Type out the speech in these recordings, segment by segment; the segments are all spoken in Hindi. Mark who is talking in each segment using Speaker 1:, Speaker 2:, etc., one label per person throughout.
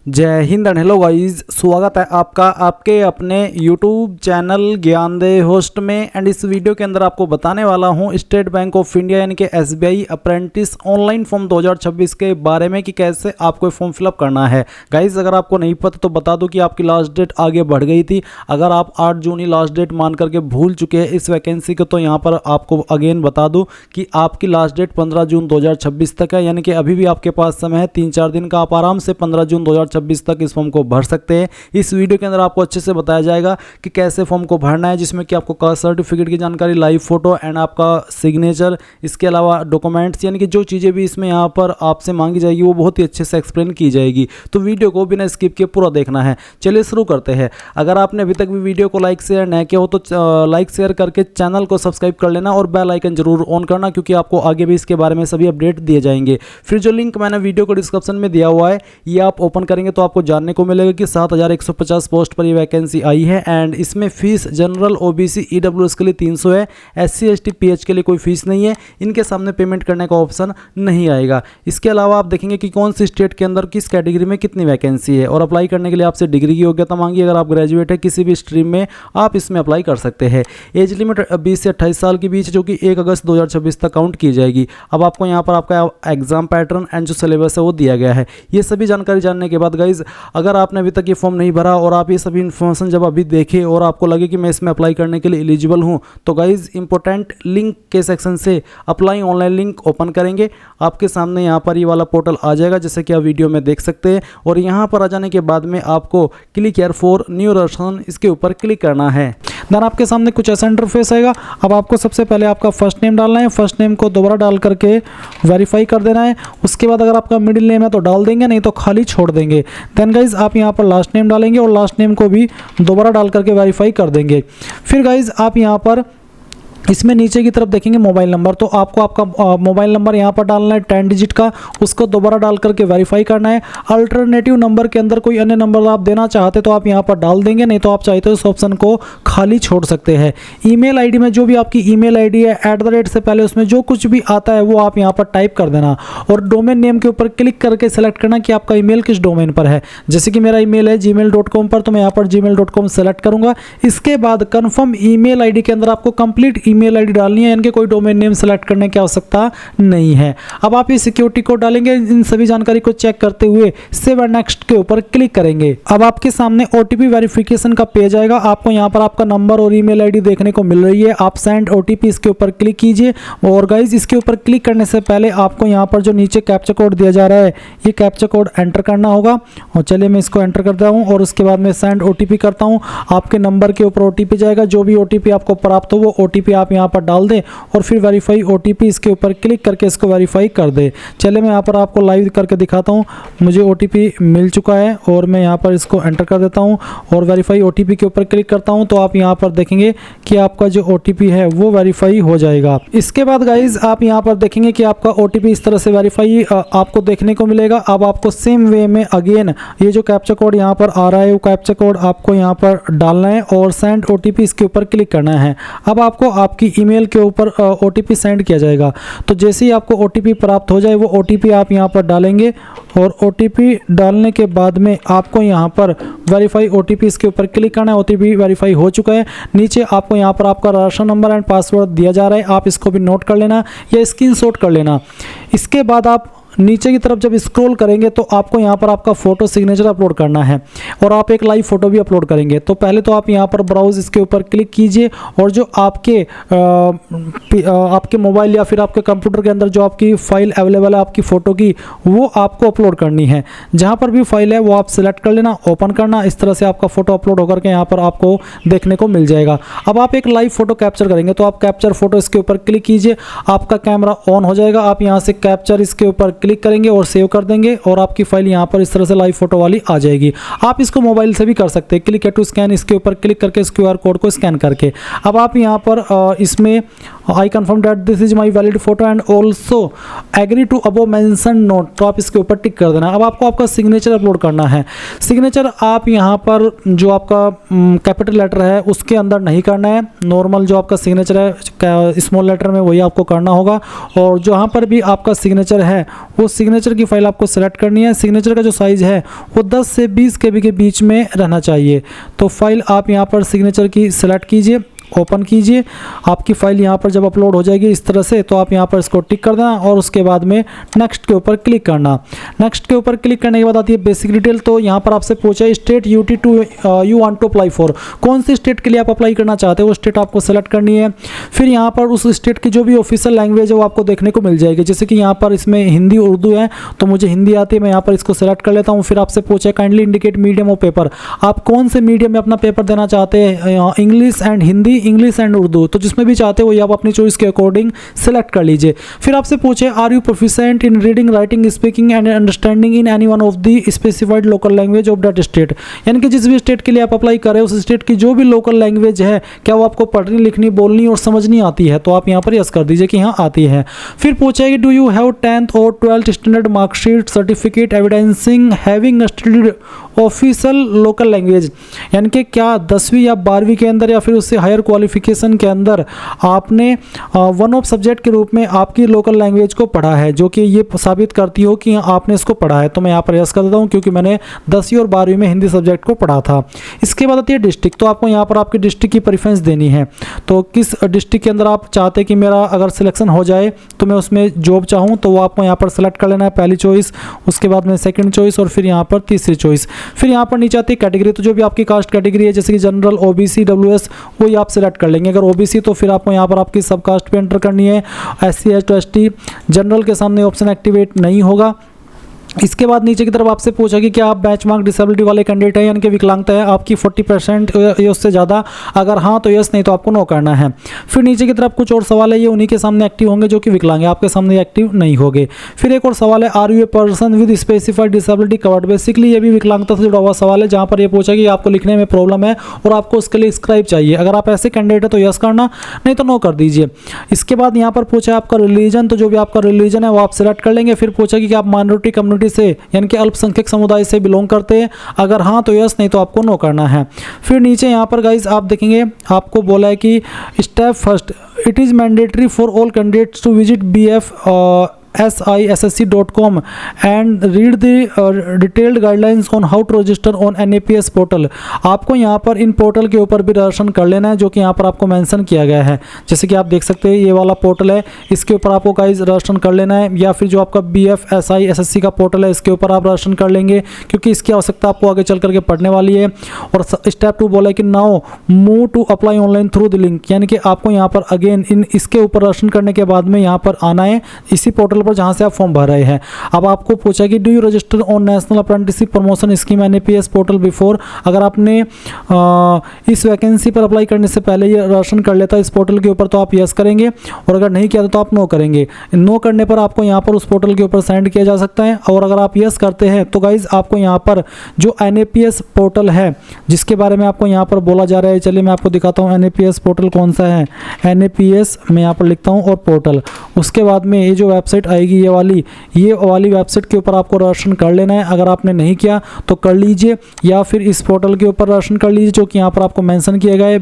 Speaker 1: जय हिंद एंड हेलो गाइस, स्वागत है आपका आपके अपने YouTube चैनल ज्ञानदेह होस्ट में। एंड इस वीडियो के अंदर आपको बताने वाला हूं स्टेट बैंक ऑफ इंडिया यानी कि SBI अप्रेंटिस ऑनलाइन फॉर्म 2026 के बारे में कि कैसे आपको फॉर्म फिलअप करना है। गाइस अगर आपको नहीं पता तो बता दूं कि आपकी लास्ट डेट आगे बढ़ गई थी। अगर आप 8 जून ही लास्ट डेट मान करके भूल चुके हैं इस वैकेंसी को, तो यहाँ पर आपको अगेन बता दूँ कि आपकी लास्ट डेट 15 जून 2026 तक है, यानी कि अभी भी आपके पास समय है 3-4 दिन का। आप आराम से 15 जून 2026 तक इस फॉर्म को भर सकते हैं। इस वीडियो के अंदर आपको अच्छे से बताया जाएगा कि कैसे फॉर्म को भरना है, जिसमें कि आपको कास्ट सर्टिफिकेट की जानकारी, लाइव फोटो एंड आपका सिग्नेचर, इसके अलावा डॉक्यूमेंट्स, यानी कि जो चीज़ें भी इसमें यहाँ पर आपसे मांगी जाएगी वो बहुत ही अच्छे से एक्सप्लेन की जाएगी। तो वीडियो को बिना स्किप किए पूरा देखना है। चलिए शुरू करते हैं। अगर आपने अभी तक भी वीडियो को लाइक शेयर नहीं किया हो तो लाइक शेयर करके चैनल को सब्सक्राइब कर लेना और बेल आइकन जरूर ऑन करना, क्योंकि आपको आगे भी इसके बारे में सभी अपडेट दिए जाएंगे। फिर जो लिंक मैंने वीडियो को डिस्क्रिप्शन में दिया हुआ है ये आप ओपन करेंगे तो आपको जानने को मिलेगा कि 7150 पोस्ट पर ये वैकेंसी आई है। एंड इसमें फीस जनरल OBC EWS के लिए 300 है, SC ST PH के लिए कोई फीस नहीं है। इनके सामने पेमेंट करने का ऑप्शन नहीं आएगा। इसके अलावा आप देखेंगे कि कौन सी स्टेट के अंदर किस कैटेगरी में कितनी वैकेंसी है। और अप्लाई करने के लिए आपसे डिग्री की योग्यता मांगी। अगर आप ग्रेजुएट है किसी भी स्ट्रीम में आप इसमें अप्लाई कर सकते हैं। एज लिमिट 20 से 28 साल के बीच, जो कि 1 अगस्त 2026 तक काउंट की जाएगी। अब आपको यहाँ पर आपका एग्जाम पैटर्न एंड जो सिलेबस है वो दिया गया है। ये सभी जानकारी जानने के बाद गाइज अगर आपने अभी तक ये फॉर्म नहीं भरा और आप ये सभी इन्फॉर्मेशन जब अभी देखें और आपको लगे कि मैं इसमें अप्लाई करने के लिए एलिजिबल हूँ, तो गाइज इंपॉर्टेंट लिंक के सेक्शन से अप्लाई ऑनलाइन लिंक ओपन करेंगे। आपके सामने यहाँ पर ये वाला पोर्टल आ जाएगा, जैसे कि आप वीडियो में देख सकते हैं। और यहाँ पर आ जाने के बाद में आपको click here for new registration, इसके ऊपर क्लिक करना है। देन आपके सामने कुछ ऐसा इंटरफेस आएगा। अब आपको सबसे पहले आपका फर्स्ट नेम डालना है। फर्स्ट नेम को दोबारा डाल करके वेरीफाई कर देना है। उसके बाद अगर आपका मिडिल नेम है तो डाल देंगे, नहीं तो खाली छोड़ देंगे। देन गाइज आप यहाँ पर लास्ट नेम डालेंगे और लास्ट नेम को भी दोबारा डाल करके वेरीफाई कर देंगे। फिर गाइज आप यहाँ पर इसमें नीचे की तरफ देखेंगे मोबाइल नंबर, तो आपको आपका मोबाइल नंबर यहाँ पर डालना है 10 डिजिट का, उसको दोबारा डाल करके वेरीफाई करना है। अल्टरनेटिव नंबर के अंदर कोई अन्य नंबर आप देना चाहते तो आप यहाँ पर डाल देंगे, नहीं तो आप चाहते हो इस ऑप्शन को खाली छोड़ सकते हैं। ईमेल आईडी में जो भी आपकी ईमेल आईडी है @ से पहले उसमें जो कुछ भी आता है वो आप यहाँ पर टाइप कर देना। और डोमेन नेम के ऊपर क्लिक करके सेलेक्ट करना कि आपका ईमेल किस डोमेन पर है। जैसे कि मेरा ईमेल है gmail.com पर, तो मैं यहाँ पर gmail.com सेलेक्ट करूँगा। इसके बाद कन्फर्म ईमेल आईडी के अंदर आपको कंप्लीट ईमेल आईडी डालनी है, इनके कोई डोमेन नेम सेलेक्ट करने की आवश्यकता नहीं है। अब आप ये सिक्योरिटी कोड डालेंगे। इन सभी जानकारी को चेक करते हुए सेव एंड नेक्स्ट के ऊपर क्लिक करेंगे। अब आपके सामने OTP वेरिफिकेशन का पेज आएगा। आपको यहाँ पर आपका नंबर और ईमेल आईडी देखने को मिल रही है। आप सेंड OTP इसके ऊपर क्लिक कीजिए। और गाइज इसके ऊपर क्लिक करने से पहले आपको यहाँ पर जो नीचे कैप्चा कोड दिया जा रहा है ये कैप्चा कोड एंटर करना होगा। और चलिए मैं इसको एंटर करता हूँ और उसके बाद मैं सेंड OTP करता हूँ। आपके नंबर के ऊपर OTP जाएगा। जो भी OTP आपको प्राप्त हो वो OTP आप यहाँ पर डाल दें और फिर वेरीफाई OTP इसके ऊपर क्लिक करके इसको वेरीफाई कर दे। चलिए मैं यहाँ पर आपको लाइव करके दिखाता हूँ। मुझे OTP मिल चुका है और मैं यहाँ पर इसको एंटर कर देता हूँ और वेरीफाई OTP के ऊपर क्लिक करता हूँ। तो आप यहाँ पर देखेंगे कि आपका जो OTP है वो वेरीफाई हो जाएगा। इसके बाद गाइज आप यहाँ पर देखेंगे कि आपका OTP इस तरह से वेरीफाई आपको देखने को मिलेगा। अब आपको सेम वे में अगेन ये जो कैप्चा कोड यहाँ पर आ रहा है वो कैप्चा कोड आपको यहाँ पर डालना है और सेंड OTP इसके ऊपर क्लिक करना है। अब आपको आपकी ईमेल के ऊपर OTP सेंड किया जाएगा। तो जैसे ही आपको OTP प्राप्त हो जाए वो OTP आप यहाँ पर डालेंगे और OTP डालने के बाद में आपको यहाँ पर वेरीफाई OTP इसके ऊपर क्लिक करना है। OTP वेरीफाई हो चुका है। नीचे आपको यहाँ पर आपका राशन नंबर एंड पासवर्ड दिया जा रहा है, आप इसको भी नोट कर लेना या स्क्रीनशॉट कर लेना। इसके बाद आप नीचे की तरफ जब स्क्रॉल करेंगे तो आपको यहाँ पर आपका फोटो सिग्नेचर अपलोड करना है और आप एक लाइव फोटो भी अपलोड करेंगे। तो पहले तो आप यहाँ पर ब्राउज इसके ऊपर क्लिक कीजिए और जो आपके मोबाइल या फिर आपके कंप्यूटर के अंदर जो आपकी फाइल अवेलेबल है आपकी फ़ोटो की, वो आपको अपलोड करनी है। जहाँ पर भी फाइल है वो आप सिलेक्ट कर लेना, ओपन करना। इस तरह से आपका फ़ोटो अपलोड होकर के यहाँ पर आपको देखने को मिल जाएगा। अब आप एक लाइव फोटो कैप्चर करेंगे तो आप कैप्चर फोटो इसके ऊपर क्लिक कीजिए। आपका कैमरा ऑन हो जाएगा। आप यहाँ से कैप्चर इसके ऊपर क्लिक करेंगे और सेव कर देंगे और आपकी फाइल यहाँ पर इस तरह से लाइव फोटो वाली आ जाएगी। आप इसको मोबाइल से भी कर सकते हैं। क्लिक टू स्कैन इसके ऊपर क्लिक करके इस QR कोड को स्कैन करके अब आप यहाँ पर इसमें I confirm that this is my valid photo and also agree to above mention note, तो आप इसके ऊपर टिक कर देना। अब आपको आपका सिग्नेचर अपलोड करना है। सिग्नेचर आप यहाँ पर जो आपका कैपिटल लेटर है उसके अंदर नहीं करना है, नॉर्मल जो आपका सिग्नेचर है स्मॉल लेटर में वही आपको करना होगा। और जहाँ पर भी आपका सिग्नेचर है वो सिग्नेचर की फाइल आपको सेलेक्ट करनी है। सिग्नेचर का जो साइज़ है वो 10 से 20 KB के बीच में रहना चाहिए। तो फाइल आप यहाँ पर सिग्नेचर की सेलेक्ट कीजिए, ओपन कीजिए। आपकी फ़ाइल यहाँ पर जब अपलोड हो जाएगी इस तरह से, तो आप यहाँ पर इसको टिक कर देना और उसके बाद में नेक्स्ट के ऊपर क्लिक करना। नेक्स्ट के ऊपर क्लिक करने के बाद आती है बेसिक डिटेल। तो यहाँ पर आपसे पूछा है state UT do you want to apply for, कौन सी स्टेट के लिए आप अप्लाई करना चाहते हो वो स्टेट आपको सेलेक्ट करनी है। फिर यहाँ पर उस स्टेट की जो भी ऑफिशियल लैंग्वेज है वो आपको देखने को मिल जाएगी। जैसे कि यहाँ पर इसमें हिंदी उर्दू है, तो मुझे हिंदी आती है, मैं यहाँ पर इसको सेलेक्ट कर लेता हूँ। फिर आपसे पूछा है kindly indicate medium of paper, आप कौन से मीडियम में अपना पेपर देना चाहते हैं, English and Hindi, English and Urdu, तो जिसमें भी चाहते हो ये आप अपनी चॉइस के अकॉर्डिंग सेलेक्ट कर लीजिए। फिर आपसे पूछे are you proficient in reading, writing, speaking and understanding in any one of the specified local language of that state, यानी कि जिस भी स्टेट के लिए आप अप्लाई कर रहे हो उस स्टेट की जो भी लोकल लैंग्वेज है क्या वो आपको पढ़नी, लिखनी, बोलनी और समझनी आती है, तो आप यहाँ पर यस कर दीजिए कि हाँ आती है। फिर पूछा है कि डू यू हैव 10th और 12th standard marksheet certificate evidencing having studied official local language, यानी कि क्या 10वीं या 12वीं के अंदर या फिर उससे हायर क्वालिफिकेशन के अंदर आपने वन ऑफ सब्जेक्ट के रूप में आपकी लोकल लैंग्वेज को पढ़ा है, जो कि ये साबित करती हो कि आपने इसको पढ़ा है। तो मैं यहाँ पर यस कर देता हूँ क्योंकि मैंने 10वीं और 12वीं में हिंदी सब्जेक्ट को पढ़ा था। इसके बाद आती है डिस्ट्रिक्ट। तो आपको यहाँ पर आपकी डिस्ट्रिक्ट की प्रेफरेंस देनी है, तो किस डिस्ट्रिक्ट के अंदर आप चाहते हैं कि मेरा अगर सिलेक्शन हो जाए तो मैं उसमें जॉब चाहूँ, तो वो आपको यहाँ पर सेलेक्ट कर लेना है, पहली चॉइस, उसके बाद में सेकंड चॉइस और फिर यहाँ पर तीसरी चॉइस। फिर यहाँ पर नीचे आती है कैटेगरी। तो जो भी आपकी कास्ट कैटेगरी है जैसे कि जनरल, ओबीसी, डब्ल्यूएस, वही आप सेलेक्ट कर लेंगे। अगर ओबीसी तो फिर आपको यहाँ पर आपकी सब कास्ट पे एंटर करनी है। एससी, एसटी, जनरल के सामने ऑप्शन एक्टिवेट नहीं होगा। इसके बाद नीचे की तरफ आपसे पूछा कि क्या आप बेंचमार्क डिसेबिलिटी वाले कैंडिडेट हैं, यानी कि विकलांगता है आपकी 40% या उससे ज़्यादा, अगर हाँ तो यस, नहीं तो आपको नो करना है। फिर नीचे की तरफ कुछ और सवाल है, ये उन्हीं के सामने एक्टिव होंगे जो कि विकलांग है, आपके सामने एक्टिव नहीं होंगे। फिर एक और सवाल है are you a person with specified disability covered, basically ये भी विकलांगता से जुड़ा हुआ सवाल है, जहाँ पर ये पूछा कि आपको लिखने में प्रॉब्लम है और आपको उसके लिए स्क्राइब चाहिए। अगर आप ऐसे कैंडिडेट है तो यस करना, नहीं तो नो कर दीजिए। इसके बाद यहाँ पर पूछा है आपका रिलीजन, तो जो भी आपका रिलीजन है वो आप सेलेक्ट कर लेंगे। फिर पूछा कि आप माइनॉरिटी कम्युनिटी से यानी कि अल्पसंख्यक समुदाय से बिलोंग करते हैं, अगर हाँ तो यस, नहीं तो आपको नो करना है। फिर नीचे यहाँ पर गाइज आप देखेंगे आपको बोला है कि step first, it is mandatory for all candidates to visit bfsissc.com and read the detailed guidelines on how to register on NAPS portal. आपको यहाँ पर इन पोर्टल के ऊपर भी रजिस्ट्रेशन कर लेना है, जो कि यहाँ पर आपको मेंशन किया गया है। जैसे कि आप देख सकते हैं ये वाला पोर्टल है, इसके ऊपर आपको गाइस रजिस्ट्रेशन कर लेना है, या फिर जो आपका BFSI का पोर्टल है इसके ऊपर आप रजिस्ट्रेशन कर लेंगे, क्योंकि इसकी आवश्यकता आपको आगे चल करके पढ़ने वाली है। और स्टेप 2 बोला है कि now move to apply online through the link, यानी कि आपको यहाँ पर अगेन इसके ऊपर रजिस्ट्रेशन करने के बाद में यहाँ पर आना है इसी पोर्टल पर जहां से आप फॉर्म भर रहे हैं। अब आपको पूछा कि do you register on national apprenticeship promotion scheme NAPS portal before, अगर आपने इस वैकेंसी पर अप्लाई करने से पहले ये रजिस्ट्रेशन कर लेता है इस पोर्टल के ऊपर तो आप यस करेंगे, और अगर नहीं किया तो आप नो करेंगे। नो करने पर आपको यहाँ पर उस पोर्टल के ऊपर सेंड किया जा सकता है, और अगर आप यस करते हैं तो गाइज आपको यहाँ पर जो NAPS पोर्टल है जिसके बारे में आपको यहाँ पर बोला जा रहा है, चलिए मैं आपको दिखाता हूँ NAPS पोर्टल कौन सा है। NAPS मैं यहाँ पर लिखता हूँ और पोर्टल, उसके बाद में ये जो वेबसाइट आएगी ये वाली वेबसाइट के ऊपर आपको रजिस्ट्रेशन कर लेना है। अगर आपने नहीं किया तो कर लीजिए, या फिर इस पोर्टल के ऊपर रजिस्ट्रेशन कर लीजिए जो कि यहाँ पर आपको मेंशन किया गया है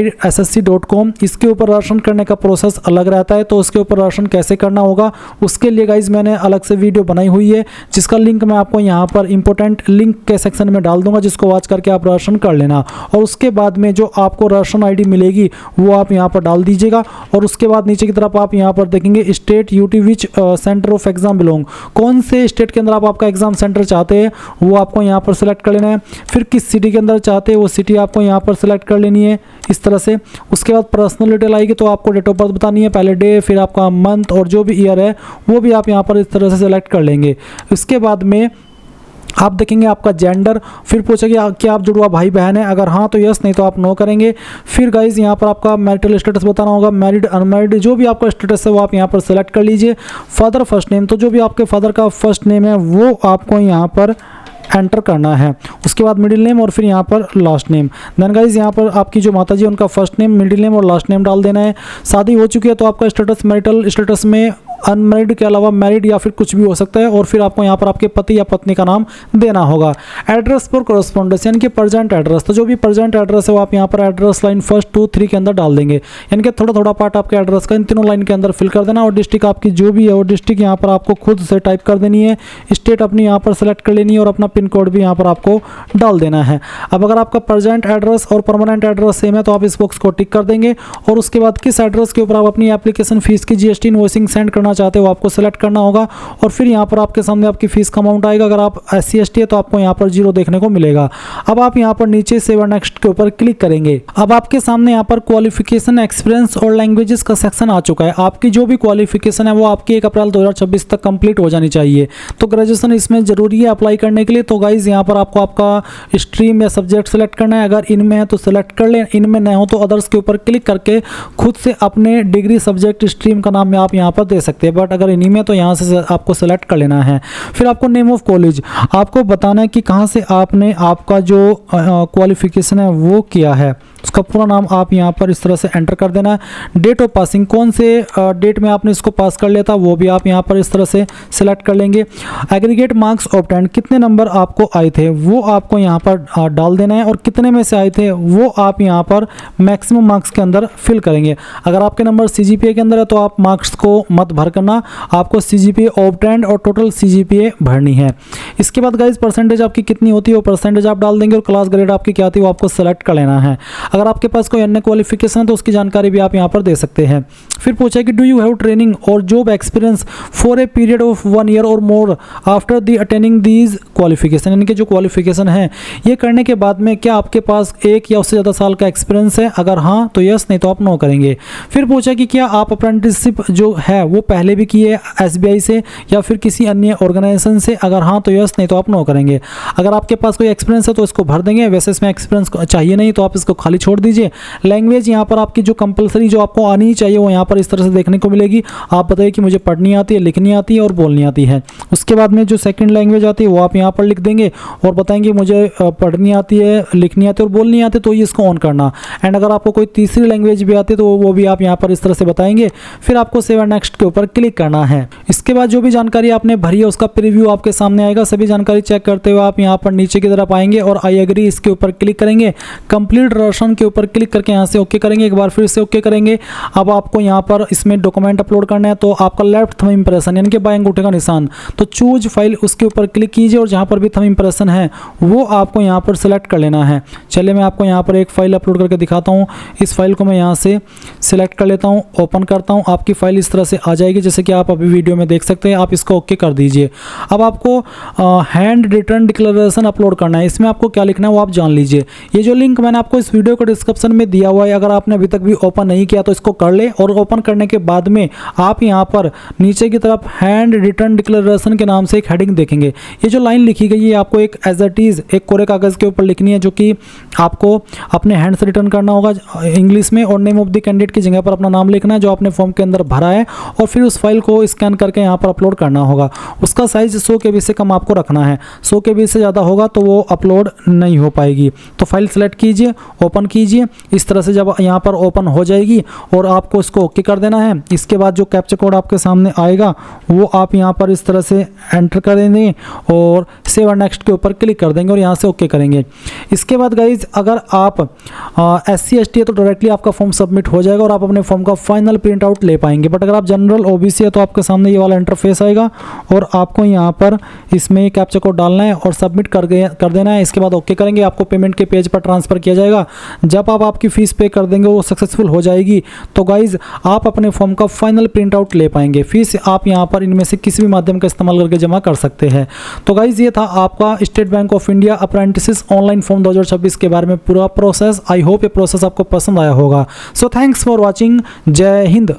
Speaker 1: bfsissc.com। इसके ऊपर रजिस्ट्रेशन करने का प्रोसेस अलग रहता है, तो उसके ऊपर रजिस्ट्रेशन कैसे करना होगा उसके लिए गाइज मैंने अलग से वीडियो बनाई हुई है, जिसका लिंक मैं आपको यहाँ पर इंपॉर्टेंट लिंक के सेक्शन में डाल दूंगा, जिसको वॉच करके आप रजिस्ट्रेशन कर लेना। और उसके बाद में जो आपको रजिस्ट्रेशन ID मिलेगी वो आप यहाँ पर डाल दीजिएगा, और उसके बाद नीचे की तरफ आप यहाँ पर देखेंगे state UT which centre of exam belong, कौन से स्टेट के अंदर आप आपका एग्जाम सेंटर चाहते हैं वो आपको यहाँ पर सेलेक्ट कर लेना है। फिर किस सिटी के अंदर चाहते हैं वो सिटी आपको यहाँ पर सेलेक्ट कर लेनी है इस तरह से। उसके बाद पर्सनल डिटेल आएगी, तो आपको डेट ऑफ बर्थ बतानी है, पहले डे, फिर आपका मंथ और जो भी ईयर है वो भी आप यहाँ पर इस तरह से सेलेक्ट कर लेंगे। इसके बाद में आप देखेंगे आपका जेंडर, फिर पूछेगा कि आप जुड़वा भाई बहन है, अगर हाँ तो यस, नहीं तो आप नो करेंगे। फिर गाइज यहाँ पर आपका मैरिटल स्टेटस बताना होगा, मैरिड अनमैरिड, जो भी आपका स्टेटस है वो आप यहाँ पर सेलेक्ट कर लीजिए। फादर फर्स्ट नेम, तो जो भी आपके फादर का फर्स्ट नेम है वो आपको यहाँ पर एंटर करना है। उसके बाद मिडिल नेम और फिर यहाँ पर लास्ट नेम। देन गाइज यहाँ पर आपकी जो माता जी उनका फर्स्ट नेम, मिडिल नेम और लास्ट नेम डाल देना है। शादी हो चुकी है तो आपका स्टेटस मैरिटल स्टेटस में अनमैरिड के अलावा मैरिड या फिर कुछ भी हो सकता है, और फिर आपको यहाँ पर आपके पति या पत्नी का नाम देना होगा। एड्रेस फॉर कॉरेस्पॉन्डेंस यानी कि प्रेजेंट एड्रेस, तो जो भी प्रेजेंट एड्रेस है वो आप यहाँ पर एड्रेस लाइन 1, 2, 3 के अंदर डाल देंगे, यानी कि थोड़ा थोड़ा पार्ट आपके एड्रेस का इन तीनों लाइन के अंदर फिल कर देना। और डिस्ट्रिक्ट आपकी जो भी है वो डिस्ट्रिक्ट यहाँ पर आपको खुद से टाइप कर देनी है। स्टेट अपनी यहाँ पर सेलेक्ट कर लेनी है और अपना पिन कोड भी यहाँ पर आपको डाल देना है। अब अगर आपका प्रेजेंट एड्रेस और परमानेंट एड्रेस सेम है तो आप इस बॉक्स को टिक कर देंगे, और उसके बाद किस एड्रेस के ऊपर आप अपनी एप्लीकेशन फीस की जीएसटी इनवॉइसिंग सेंड करना चाहते हो आपको सेलेक्ट करना होगा। और फिर यहाँ पर आपके सामने आपकी फीस का अमाउंट आएगा। अगर आप SC ST है तो आपको यहाँ पर 0 देखने को मिलेगा। अब आप यहाँ पर नीचे सेव एंड नेक्स्ट के ऊपर क्लिक करेंगे। अब आपके सामने यहाँ पर क्वालिफिकेशन, एक्सपीरियंस और लैंग्वेजेस का सेक्शन आ चुका है। आपकी जो भी क्वालिफिकेशन है वो आपकी 1 अप्रैल 2026 तक कंप्लीट हो जानी चाहिए। तो ग्रेजुएशन इसमें जरूरी है अप्लाई करने के लिए। तो गाइज यहाँ पर आपको आपका स्ट्रीम या सब्जेक्ट सेलेक्ट करना है। अगर इनमें है तो सेलेक्ट कर लें, इनमें नहीं हो तो अदर्स के ऊपर क्लिक करके खुद से अपने डिग्री, सब्जेक्ट, स्ट्रीम का नाम आप यहाँ पर दे सकते हैं। बट अगर इन्हीं में तो यहाँ से आपको सेलेक्ट कर लेना है। फिर आपको नेम ऑफ कॉलेज आपको बताना है कि कहाँ से आपने आपका जो क्वालिफिकेशन है वो किया है, उसका पूरा नाम आप यहाँ पर इस तरह से एंटर कर देना है। डेट ऑफ पासिंग, कौन से डेट में आपने इसको पास कर लिया था वो भी आप यहाँ पर इस तरह से सिलेक्ट कर लेंगे। एग्रीगेट मार्क्स ऑब्टेन्ड, कितने नंबर आपको आए थे वो आपको यहाँ पर डाल देना है, और कितने में से आए थे वो आप यहाँ पर मैक्सिमम मार्क्स के अंदर फिल करेंगे। अगर आपके नंबर CGPA के अंदर है तो आप मार्क्स को मत भर करना, आपको CGPA ऑब्टेन्ड और टोटल CGPA भरनी है। इसके बाद गाइज परसेंटेज आपकी कितनी होती है वो परसेंटेज आप डाल देंगे, और क्लास ग्रेड आपकी क्या थी वो आपको सेलेक्ट कर लेना है। अगर आपके पास कोई अन्य क्वालिफिकेशन है तो उसकी जानकारी भी आप यहाँ पर दे सकते हैं। फिर पूछा कि डू यू हैव ट्रेनिंग और job experience for a period of 1 year और more after the attaining these qualification, यानी कि जो क्वालिफिकेशन है ये करने के बाद में क्या आपके पास 1 या उससे ज़्यादा साल का एक्सपीरियंस है। अगर हाँ तो यस, नहीं तो आप नो करेंगे। फिर पूछा कि क्या आप अप्रेंटिसशिप जो है वो पहले भी की है SBI से या फिर किसी अन्य ऑर्गेनाइजेशन से। अगर हाँ तो यस, नहीं तो आप नो करेंगे। अगर आपके पास कोई एक्सपीरियंस है तो इसको भर देंगे, वैसे इसमें एक्सपीरियंस चाहिए नहीं तो आप इसको खाली छोड़ दीजिए। लैंग्वेज यहाँ पर आपकी जो कंपलसरी जो आपको आनी ही चाहिए वो यहाँ पर इस तरह से देखने को मिलेगी। आप बताइए कि मुझे पढ़नी आती है, लिखनी आती है और बोलनी आती है। उसके बाद में जो सेकंड लैंग्वेज आती है वो आप यहाँ पर लिख देंगे और बताएंगे मुझे पढ़नी आती है, लिखनी आती है और बोलनी आती है, तो ये इसको ऑन करना। एंड अगर आपको कोई तीसरी लैंग्वेज भी आती है तो वो भी आप यहाँ पर इस तरह से बताएंगे। फिर आपको सेव एंड नेक्स्ट के ऊपर क्लिक करना है। इसके बाद जो भी जानकारी आपने भरी है उसका प्रीव्यू आपके सामने आएगा। सभी जानकारी चेक करते हुए आप यहाँ पर नीचे की तरफ आएंगे और आई एग्री इसके ऊपर क्लिक करेंगे। कंप्लीट राशन के ऊपर क्लिक करके यहाँ से ओके करेंगे, एक बार फिर से ओके करेंगे। अब आपको यहाँ पर इसमें डॉक्यूमेंट अपलोड करना है, तो आपका लेफ्ट थंब इंप्रेशन यानी कि बाएं अंगूठे का निशान, तो चूज फाइल उसके ऊपर क्लिक कीजिए और जहाँ पर भी थंब इंप्रेशन है वो आपको यहाँ पर सेलेक्ट कर लेना है। चलिए मैं आपको यहाँ पर एक फाइल अपलोड करके दिखाता हूँ। इस फाइल को मैं यहाँ से सिलेक्ट कर लेता हूँ, ओपन करता हूँ। आपकी फाइल इस तरह से आ जाएगी जैसे कि आप अभी वीडियो में देख सकते हैं। आप इसको ओके कर दीजिए। अब आपको हैंड रिटर्न डिक्लेरेशन अपलोड करना है। इसमें आपको क्या लिखना है वो आप जान लीजिए। ये जो लिंक मैंने आपको इस वीडियो को डिस्क्रिप्शन में दिया हुआ है, अगर आपने अभी तक भी ओपन नहीं किया तो इसको कर ले, और ओपन करने के बाद में आप यहाँ पर नीचे की तरफ हैंड रिटर्न डिक्लेरेशन के नाम से एक हेडिंग देखेंगे। ये जो लाइन लिखी गई है आपको एक एज इट इज एक कोरे कागज़ के ऊपर लिखनी है, जो कि आपको अपने हैंड से रिटर्न करना होगा इंग्लिश में, और नेम ऑफ द कैंडिडेट की जगह पर अपना नाम लिखना है जो आपने फॉर्म के अंदर भरा है, और फिर उस फाइल को स्कैन करके यहाँ पर अपलोड करना होगा। उसका साइज 100 KB से कम आपको रखना है। 100 KB से ज़्यादा होगा तो वो अपलोड नहीं हो पाएगी। तो फाइल सेलेक्ट कीजिए, ओपन कीजिए। इस तरह से जब यहाँ पर ओपन हो जाएगी और आपको इसको ओके कर देना है। इसके बाद जो कैप्चा कोड आपके सामने आएगा वो आप यहाँ पर इस तरह से एंटर कर देंगे और सेव और नेक्स्ट के ऊपर क्लिक कर देंगे और यहाँ से ओके करेंगे। इसके बाद गाइज अगर आप SC ST है तो डायरेक्टली आपका फॉर्म सबमिट हो जाएगा और आप अपने फॉर्म का फाइनल प्रिंट आउट ले पाएंगे। बट अगर आप जनरल OBC है तो आपके सामने ये वाला इंटरफेस आएगा और आपको यहाँ पर इसमें कैप्चा कोड डालना है और सबमिट कर देना है। इसके बाद ओके करेंगे, आपको पेमेंट के पेज पर ट्रांसफ़र किया जाएगा। जब आप आपकी फ़ीस पे कर देंगे वो सक्सेसफुल हो जाएगी तो गाइज आप अपने फॉर्म का फाइनल प्रिंट आउट ले पाएंगे। फीस आप यहाँ पर इनमें से किसी भी माध्यम का इस्तेमाल करके जमा कर सकते हैं। तो गाइज ये था आपका state bank of India apprentice online form 2026 के बारे में पूरा प्रोसेस। आई होप ये प्रोसेस आपको पसंद आया होगा। So thanks for watching. जय हिंद।